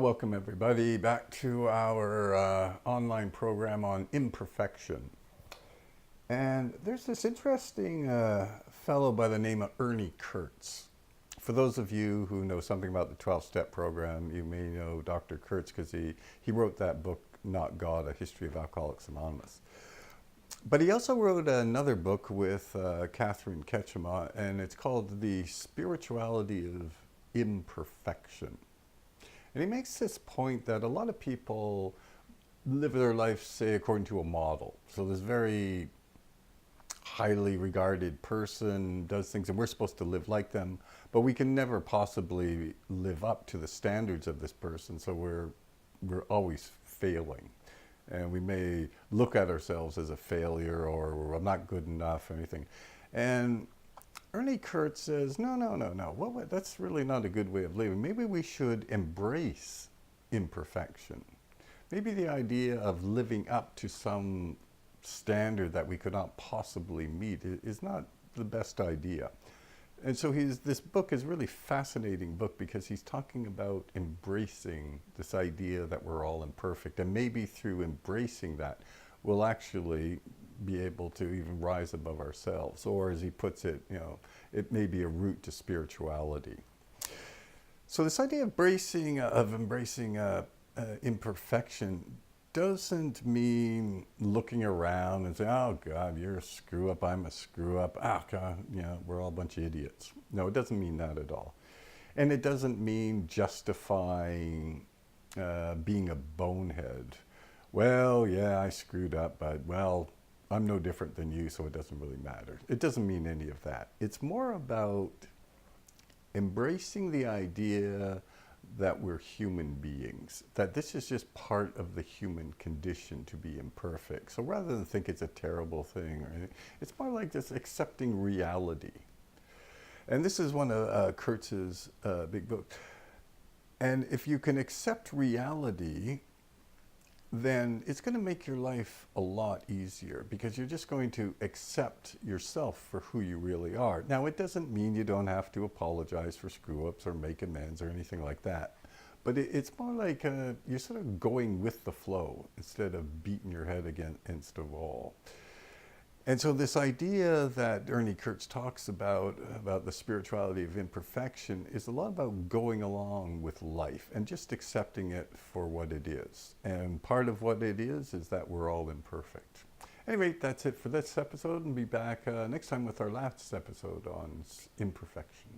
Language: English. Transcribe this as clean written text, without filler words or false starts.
Welcome everybody back to our online program on imperfection. And there's this interesting fellow by the name of Ernie Kurtz. For those of you who know something about the 12-step program, you may know Dr. Kurtz because he wrote that book, Not God, A History of Alcoholics Anonymous. But he also wrote another book with Catherine Ketchema, and it's called The Spirituality of Imperfection. And he makes this point that a lot of people live their life, say, according to a model. So this very highly regarded person does things, and we're supposed to live like them, but we can never possibly live up to the standards of this person, so we're always failing. And we may look at ourselves as a failure, or we're not good enough, or anything. And Ernie Kurtz says, no. Well, that's really not a good way of living. Maybe we should embrace imperfection. Maybe the idea of living up to some standard that we could not possibly meet is not the best idea. And so this book is a really fascinating book because he's talking about embracing this idea that we're all imperfect. And maybe through embracing that, we'll actually be able to even rise above ourselves. Or as he puts it, it may be a route to spirituality. So this idea of embracing imperfection doesn't mean looking around and saying, oh God, you're a screw up, I'm a screw up, God, we're all a bunch of idiots. No, it doesn't mean that at all. And it doesn't mean justifying being a bonehead. Well, yeah, I screwed up, but well, I'm no different than you, so it doesn't really matter. It doesn't mean any of that. It's more about embracing the idea that we're human beings, that this is just part of the human condition to be imperfect. So rather than think it's a terrible thing, or anything, it's more like just accepting reality. And this is one of Kurtz's big books. And if you can accept reality, then it's going to make your life a lot easier because you're just going to accept yourself for who you really are. Now, it doesn't mean you don't have to apologize for screw-ups or make amends or anything like that. But it's more like you're sort of going with the flow instead of beating your head against a wall. And so this idea that Ernie Kurtz talks about the spirituality of imperfection is a lot about going along with life and just accepting it for what it is. And part of what it is that we're all imperfect. Anyway, that's it for this episode, and be back next time with our last episode on imperfection.